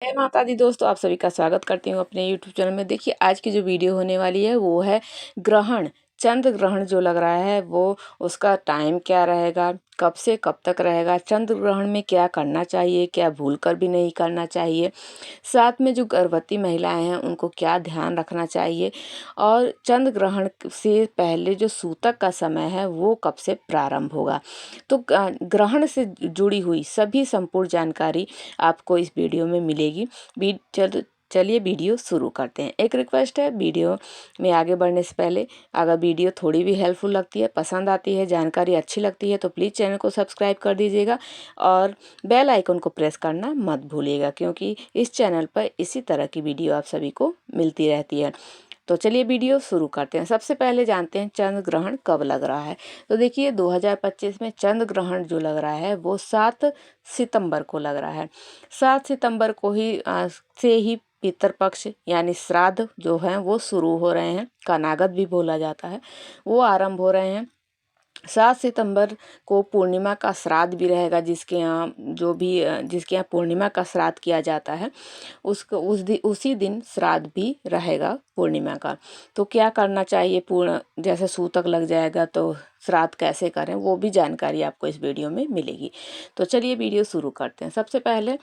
जय माता दी दोस्तों, आप सभी का स्वागत करती हूँ अपने यूट्यूब चैनल में। देखिए, आज की जो वीडियो होने वाली है वो है ग्रहण। चंद्र ग्रहण जो लग रहा है वो उसका टाइम क्या रहेगा, कब से कब तक रहेगा, चंद्र ग्रहण में क्या करना चाहिए, क्या भूल कर भी नहीं करना चाहिए, साथ में जो गर्भवती महिलाएं हैं उनको क्या ध्यान रखना चाहिए, और चंद्र ग्रहण से पहले जो सूतक का समय है वो कब से प्रारंभ होगा। तो ग्रहण से जुड़ी हुई सभी संपूर्ण जानकारी आपको इस वीडियो में मिलेगी। चलिए वीडियो शुरू करते हैं। एक रिक्वेस्ट है, वीडियो में आगे बढ़ने से पहले अगर वीडियो थोड़ी भी हेल्पफुल लगती है, पसंद आती है, जानकारी अच्छी लगती है तो प्लीज़ चैनल को सब्सक्राइब कर दीजिएगा और बेल आइकन को प्रेस करना मत भूलिएगा, क्योंकि इस चैनल पर इसी तरह की वीडियो आप सभी को मिलती रहती है। तो चलिए वीडियो शुरू करते हैं। सबसे पहले जानते हैं चंद्र ग्रहण कब लग रहा है। तो देखिए, 2025 में चंद्र ग्रहण जो लग रहा है वो 7 सितंबर को लग रहा है। 7 सितंबर को ही से ही पितृपक्ष यानी श्राद्ध जो हैं वो शुरू हो रहे हैं, कनागत भी बोला जाता है, वो आरंभ हो रहे हैं। 7 सितंबर को पूर्णिमा का श्राद्ध भी रहेगा, जिसके यहाँ पूर्णिमा का श्राद्ध किया जाता है, उसको उसी दिन श्राद्ध भी रहेगा पूर्णिमा का। तो क्या करना चाहिए, पूर्ण जैसे सूतक लग जाएगा तो श्राद्ध कैसे करें, वो भी जानकारी आपको इस वीडियो में मिलेगी। तो चलिए वीडियो शुरू करते हैं। सबसे पहले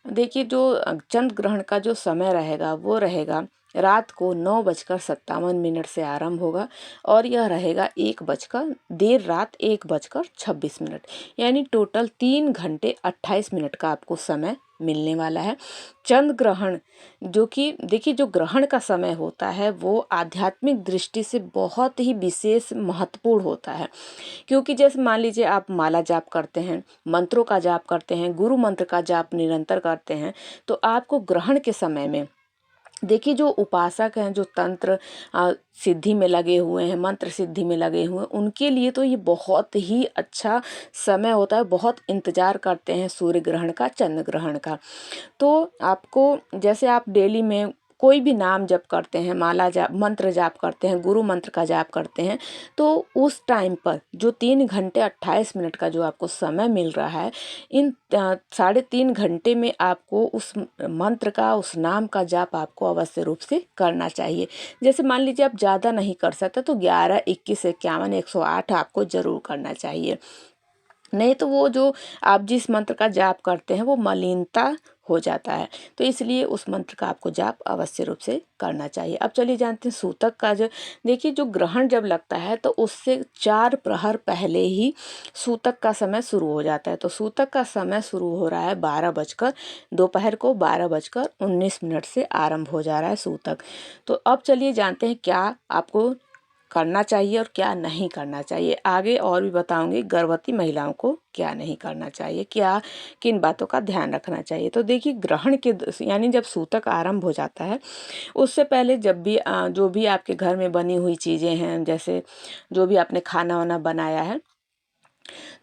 देखिए, जो चंद्र ग्रहण का जो समय रहेगा वो रहेगा रात को 9:57 से आरंभ होगा और यह रहेगा देर रात 1:26, यानी टोटल 3 घंटे 28 मिनट का आपको समय मिलने वाला है। चंद्र ग्रहण जो कि देखिए, जो ग्रहण का समय होता है वो आध्यात्मिक दृष्टि से बहुत ही विशेष महत्वपूर्ण होता है, क्योंकि जैसे मान लीजिए आप माला जाप करते हैं, मंत्रों का जाप करते हैं, गुरु मंत्र का जाप निरंतर करते हैं, तो आपको ग्रहण के समय में देखिए, जो उपासक हैं, जो तंत्र सिद्धि में लगे हुए हैं, मंत्र सिद्धि में लगे हुए हैं, उनके लिए तो ये बहुत ही अच्छा समय होता है। बहुत इंतजार करते हैं सूर्य ग्रहण का, चंद्र ग्रहण का। तो आपको जैसे आप डेली में कोई भी नाम जप करते हैं, माला जाप, मंत्र जाप करते हैं, गुरु मंत्र का जाप करते हैं, तो उस टाइम पर जो 3 घंटे 28 मिनट का जो आपको समय मिल रहा है, इन 3.5 घंटे में आपको उस मंत्र का, उस नाम का जाप आपको अवश्य रूप से करना चाहिए। जैसे मान लीजिए आप ज़्यादा नहीं कर सकते तो 11, 21, 51, 108 आपको ज़रूर करना चाहिए। नहीं तो वो जो आप जिस मंत्र का जाप करते हैं वो मलिनता हो जाता है, तो इसलिए उस मंत्र का आपको जाप अवश्य रूप से करना चाहिए। अब चलिए जानते हैं सूतक का। जो देखिए, जो ग्रहण जब लगता है तो उससे 4 प्रहर पहले ही सूतक का समय शुरू हो जाता है। तो सूतक का समय शुरू हो रहा है 12 बजकर, दोपहर को 12:19 से आरंभ हो जा रहा है सूतक। तो अब चलिए जानते हैं क्या आपको करना चाहिए और क्या नहीं करना चाहिए। आगे और भी बताऊंगी गर्भवती महिलाओं को क्या नहीं करना चाहिए, क्या किन बातों का ध्यान रखना चाहिए। तो देखिए, ग्रहण के यानी जब सूतक आरंभ हो जाता है, उससे पहले जब भी जो भी आपके घर में बनी हुई चीज़ें हैं, जैसे जो भी आपने खाना वाना बनाया है,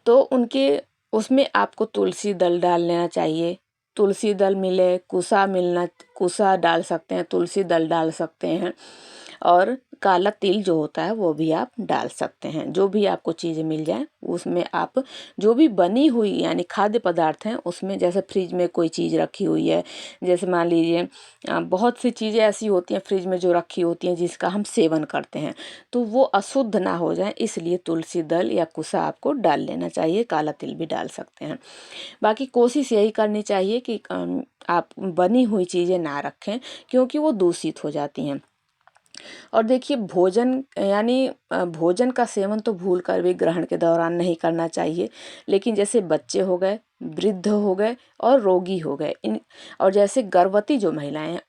तो उनके उसमें आपको तुलसी दल डाल लेना चाहिए। तुलसी दल मिले, कुसा डाल सकते हैं, तुलसी दल डाल सकते हैं, और काला तिल जो होता है वो भी आप डाल सकते हैं। जो भी आपको चीज़ें मिल जाए उसमें आप जो भी बनी हुई यानी खाद्य पदार्थ हैं उसमें, जैसे फ्रिज में कोई चीज़ रखी हुई है, जैसे मान लीजिए बहुत सी चीज़ें ऐसी होती हैं फ्रिज में जो रखी होती हैं जिसका हम सेवन करते हैं, तो वो अशुद्ध ना हो जाए, इसलिए तुलसी दल या कुसा आपको डाल लेना चाहिए। काला तिल भी डाल सकते हैं। बाकी कोशिश यही करनी चाहिए कि आप बनी हुई चीज़ें ना रखें, क्योंकि वो दूषित हो जाती हैं। और देखिए, भोजन का सेवन तो भूल कर भी ग्रहण के दौरान नहीं करना चाहिए, लेकिन जैसे बच्चे हो गए, वृद्ध हो गए और रोगी हो गए, इन और जैसे गर्भवती जो महिलाएं हैं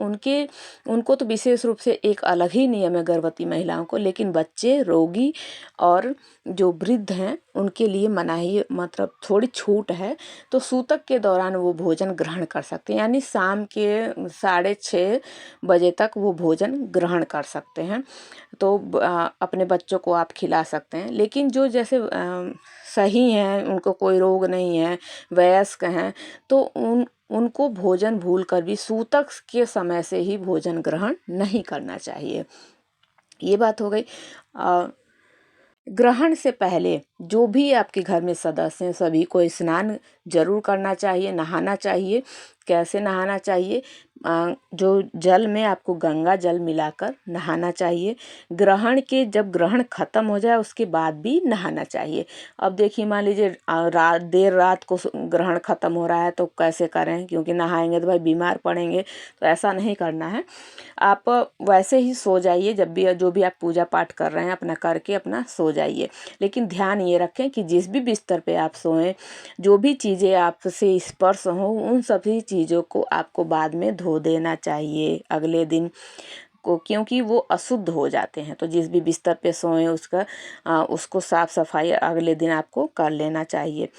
उनको तो विशेष रूप से एक अलग ही नियम है गर्भवती महिलाओं को, लेकिन बच्चे, रोगी और जो वृद्ध हैं उनके लिए मनाही, मतलब थोड़ी छूट है। तो सूतक के दौरान वो भोजन ग्रहण कर सकते हैं, यानी शाम के 6:30 बजे तक वो भोजन ग्रहण कर सकते हैं। तो अपने बच्चों को आप खिला सकते हैं, लेकिन जो जैसे सही हैं, उनको कोई रोग नहीं है, वयस्क हैं, तो उनको भोजन भूल कर भी सूतक के समय से ही भोजन ग्रहण नहीं करना चाहिए। ये बात हो गई। ग्रहण से पहले जो भी आपके घर में सदस्य हैं सभी को स्नान जरूर करना चाहिए, नहाना चाहिए। कैसे नहाना चाहिए? जो जल में आपको गंगा जल मिलाकर नहाना चाहिए। ग्रहण के जब ग्रहण खत्म हो जाए उसके बाद भी नहाना चाहिए। अब देखिए मान लीजिए देर रात को ग्रहण खत्म हो रहा है तो कैसे करें, क्योंकि नहाएंगे तो भाई बीमार पड़ेंगे, तो ऐसा नहीं करना है। आप वैसे ही सो जाइए, जब भी जो भी आप पूजा पाठ कर रहे हैं अपना करके अपना सो जाइए। लेकिन ध्यान ये रखें कि जिस भी बिस्तर पे आप सोएं, जो भी चीज़ें आपसे स्पर्श हों उन सभी चीज़ों को आपको बाद में धो देना चाहिए अगले दिन को, क्योंकि वो अशुद्ध हो जाते हैं। तो जिस भी बिस्तर पे सोएं उसको साफ सफाई अगले दिन आपको कर लेना चाहिए।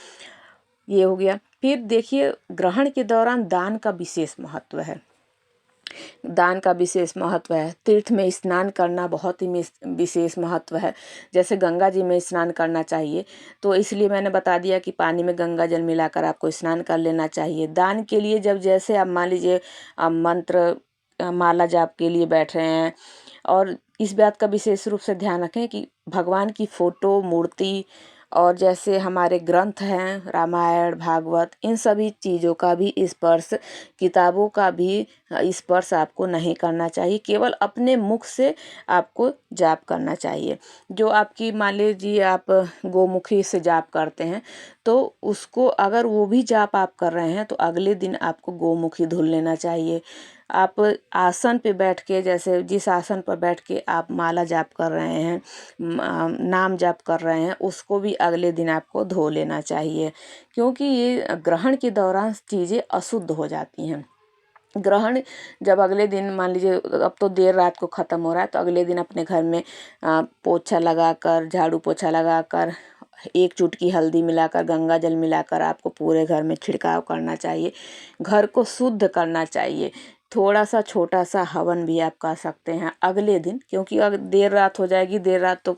ये हो गया। फिर देखिए ग्रहण के दौरान दान का विशेष महत्व है। दान का विशेष महत्व है। तीर्थ में स्नान करना बहुत ही विशेष महत्व है। जैसे गंगा जी में स्नान करना चाहिए, तो इसलिए मैंने बता दिया कि पानी में गंगा जल मिलाकर आपको स्नान कर लेना चाहिए। दान के लिए जब जैसे आप मान लीजिए मंत्र माला जाप के लिए बैठ रहे हैं, और इस बात का विशेष रूप से ध्यान रखें कि भगवान की फोटो, मूर्ति और जैसे हमारे ग्रंथ हैं रामायण, भागवत, इन सभी चीज़ों का भी स्पर्श, किताबों का भी स्पर्श आपको नहीं करना चाहिए। केवल अपने मुख से आपको जाप करना चाहिए। जो आपकी मान लीजिए आप गोमुखी से जाप करते हैं, तो उसको अगर वो भी जाप आप कर रहे हैं तो अगले दिन आपको गोमुखी धुल लेना चाहिए। आप आसन पे बैठ के, जैसे जिस आसन पर बैठ के आप माला जाप कर रहे हैं, नाम जाप कर रहे हैं, उसको भी अगले दिन आपको धो लेना चाहिए, क्योंकि ये ग्रहण के दौरान चीज़ें अशुद्ध हो जाती हैं। ग्रहण जब अगले दिन मान लीजिए अब तो देर रात को ख़त्म हो रहा है, तो अगले दिन अपने घर में पोछा लगाकर, झाड़ू पोछा लगाकर, एक चुटकी हल्दी मिलाकर, गंगा जल मिलाकर आपको पूरे घर में छिड़काव करना चाहिए। घर को शुद्ध करना चाहिए। थोड़ा सा छोटा सा हवन भी आप कर सकते हैं अगले दिन, क्योंकि अगर देर रात हो जाएगी, देर रात तो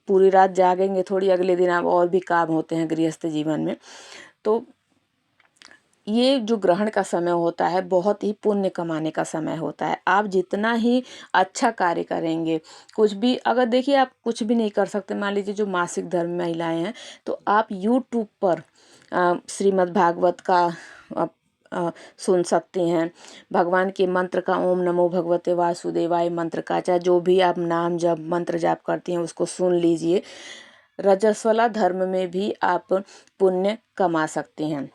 पूरी रात जागेंगे थोड़ी, अगले दिन आप और भी काम होते हैं गृहस्थ जीवन में। तो ये जो ग्रहण का समय होता है बहुत ही पुण्य कमाने का समय होता है। आप जितना ही अच्छा कार्य करेंगे, कुछ भी अगर देखिए आप कुछ भी नहीं कर सकते, मान लीजिए जो मासिक धर्म महिलाएं हैं, तो आप यूट्यूब पर श्रीमद् भागवत का सुन सकती हैं। भगवान के मंत्र का, ओम नमो भगवते वासुदेवाय मंत्र का, चाहे जो भी आप नाम जप मंत्र जाप करती हैं उसको सुन लीजिए। रजस्वला धर्म में भी आप पुण्य कमा सकती हैं।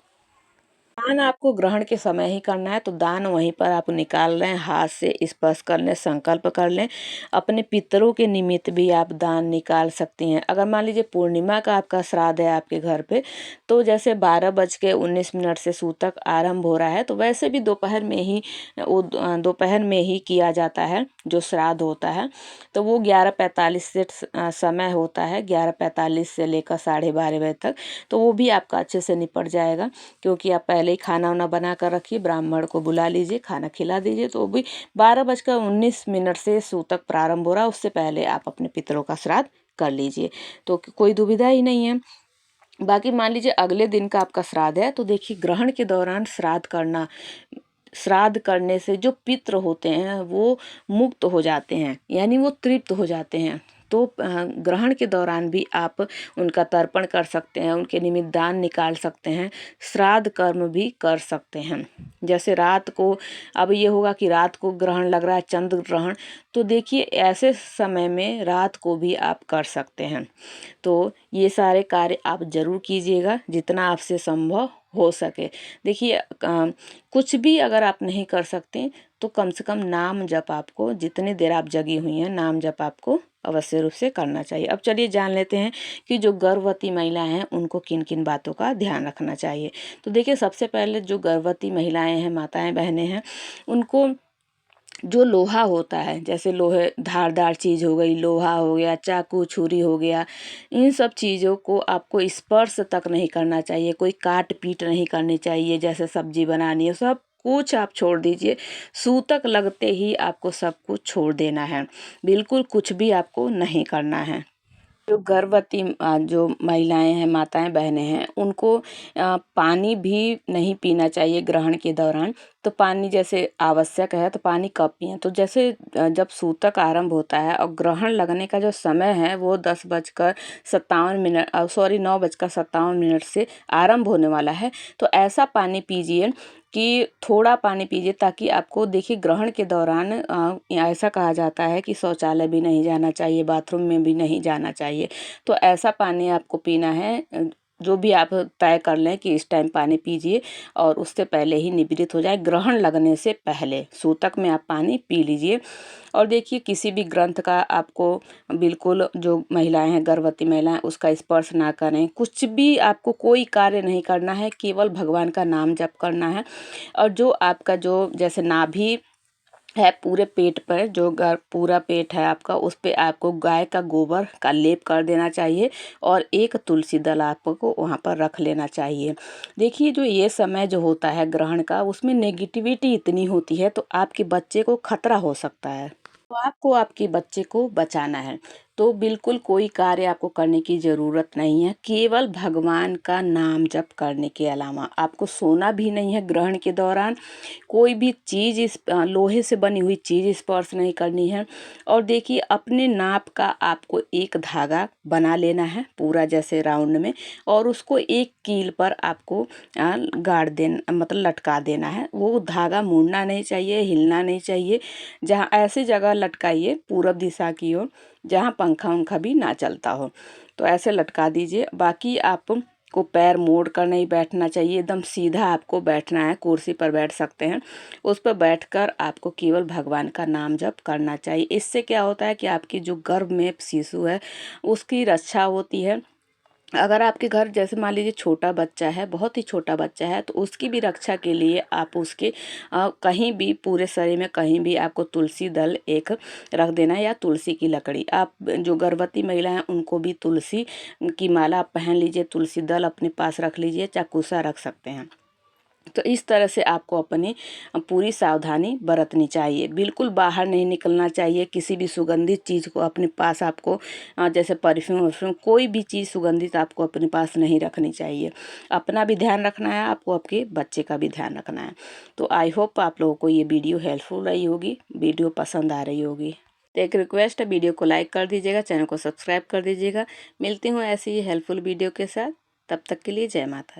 दान आपको ग्रहण के समय ही करना है, तो दान वहीं पर आप निकाल लें, हाथ से स्पर्श कर लें, संकल्प कर लें। अपने पितरों के निमित्त भी आप दान निकाल सकती हैं। अगर मान लीजिए पूर्णिमा का आपका श्राद्ध है आपके घर पे, तो जैसे 12:19 से सूतक आरंभ हो रहा है, तो वैसे भी दोपहर में ही दोपहर में ही किया जाता है जो श्राद्ध होता है। तो वो 11:45 से समय होता है, 11:45 से लेकर 12:30 बजे तक। तो वो भी आपका अच्छे से निपट जाएगा, क्योंकि आप पहले ही खाना वाना बना कर रखिए, ब्राह्मण को बुला लीजिए, खाना खिला दीजिए। तो भी 12:19 से सूतक प्रारंभ हो रहा है, उससे पहले आप अपने पितरों का श्राद्ध कर लीजिए, तो कोई दुविधा ही नहीं है। बाकी मान लीजिए अगले दिन का आपका श्राद्ध है, तो देखिए ग्रहण के दौरान श्राद्ध करने से जो पितृ होते हैं वो मुक्त हो जाते हैं, यानी वो तृप्त हो जाते हैं। तो ग्रहण के दौरान भी आप उनका तर्पण कर सकते हैं, उनके निमित्त दान निकाल सकते हैं, श्राद्ध कर्म भी कर सकते हैं। जैसे रात को, अब ये होगा कि रात को ग्रहण लग रहा है, चंद्र ग्रहण, तो देखिए ऐसे समय में रात को भी आप कर सकते हैं। तो ये सारे कार्य आप ज़रूर कीजिएगा जितना आपसे संभव हो सके। देखिए कुछ भी अगर आप नहीं कर सकते तो कम से कम नाम जप आपको, जितनी देर आप जगी हुई हैं, नाम जप आपको अवश्य रूप से करना चाहिए। अब चलिए जान लेते हैं कि जो गर्भवती महिलाएं हैं उनको किन किन बातों का ध्यान रखना चाहिए। तो देखिए सबसे पहले जो गर्भवती महिलाएं हैं, माताएं बहनें हैं, उनको जो लोहा होता है, जैसे लोहे धारदार चीज़ हो गई, लोहा हो गया, चाकू छुरी हो गया, इन सब चीज़ों को आपको स्पर्श तक नहीं करना चाहिए। कोई काट पीट नहीं करनी चाहिए। जैसे सब्जी बनानी है, सब कुछ आप छोड़ दीजिए। सूतक लगते ही आपको सब कुछ छोड़ देना है, बिल्कुल कुछ भी आपको नहीं करना है। जो गर्भवती जो महिलाएँ हैं, माताएँ, बहनें हैं, उनको पानी भी नहीं पीना चाहिए ग्रहण के दौरान। तो पानी जैसे आवश्यक है तो पानी कब पिएँ? तो जैसे जब सूतक आरंभ होता है और ग्रहण लगने का जो समय है वो 10:57 सॉरी 9:57 से आरंभ होने वाला है। तो ऐसा पानी पीजिए कि थोड़ा पानी पीजिए, ताकि आपको देखिए ग्रहण के दौरान ऐसा कहा जाता है कि शौचालय भी नहीं जाना चाहिए, बाथरूम में भी नहीं जाना चाहिए। तो ऐसा पानी आपको पीना है, जो भी आप तय कर लें कि इस टाइम पानी पीजिए और उससे पहले ही निवृत्त हो जाए, ग्रहण लगने से पहले सूतक में आप पानी पी लीजिए। और देखिए किसी भी ग्रंथ का आपको बिल्कुल, जो महिलाएं हैं, गर्भवती महिलाएं, उसका स्पर्श ना करें। कुछ भी आपको कोई कार्य नहीं करना है, केवल भगवान का नाम जप करना है। और जो आपका जो जैसे नाभि है, पूरे पेट पर जो पूरा पेट है आपका, उस पे आपको गाय का गोबर का लेप कर देना चाहिए और एक तुलसी दल आपको वहाँ पर रख लेना चाहिए। देखिए जो ये समय जो होता है ग्रहण का, उसमें नेगेटिविटी इतनी होती है, तो आपके बच्चे को खतरा हो सकता है। तो आपको आपके बच्चे को बचाना है। तो बिल्कुल कोई कार्य आपको करने की ज़रूरत नहीं है, केवल भगवान का नाम जप करने के अलावा। आपको सोना भी नहीं है ग्रहण के दौरान, कोई भी चीज़ लोहे से बनी हुई चीज़ स्पर्श नहीं करनी है। और देखिए अपने नाप का आपको एक धागा बना लेना है पूरा जैसे राउंड में, और उसको एक कील पर आपको गाड़ देना, मतलब लटका देना है। वो धागा मुड़ना नहीं चाहिए, हिलना नहीं चाहिए। जहाँ ऐसी जगह लटकाइए पूरब दिशा की ओर जहाँ पंखा उंखा भी ना चलता हो, तो ऐसे लटका दीजिए। बाकी आप को पैर मोड़ कर नहीं बैठना चाहिए, एकदम सीधा आपको बैठना है। कुर्सी पर बैठ सकते हैं, उस पर बैठकर आपको केवल भगवान का नाम जप करना चाहिए। इससे क्या होता है कि आपकी जो गर्भ में शिशु है उसकी रक्षा होती है। अगर आपके घर जैसे मान लीजिए छोटा बच्चा है, बहुत ही छोटा बच्चा है, तो उसकी भी रक्षा के लिए आप उसके कहीं भी पूरे शरीर में कहीं भी आपको तुलसी दल एक रख देना है, या तुलसी की लकड़ी। आप जो गर्भवती महिला हैं उनको भी तुलसी की माला आप पहन लीजिए, तुलसी दल अपने पास रख लीजिए, चाकूसा रख सकते हैं। तो इस तरह से आपको अपनी पूरी सावधानी बरतनी चाहिए। बिल्कुल बाहर नहीं निकलना चाहिए। किसी भी सुगंधित चीज़ को अपने पास आपको जैसे परफ्यूम वर्फ्यूम कोई भी चीज़ सुगंधित आपको अपने पास नहीं रखनी चाहिए। अपना भी ध्यान रखना है, आपको आपके बच्चे का भी ध्यान रखना है। तो आई होप आप लोगों को ये वीडियो हेल्पफुल रही होगी, वीडियो पसंद आ रही होगी। तो एक रिक्वेस्ट है, वीडियो को लाइक कर दीजिएगा, चैनल को सब्सक्राइब कर दीजिएगा। मिलती हूँ ऐसी ही हेल्पफुल वीडियो के साथ, तब तक के लिए जय माता दी।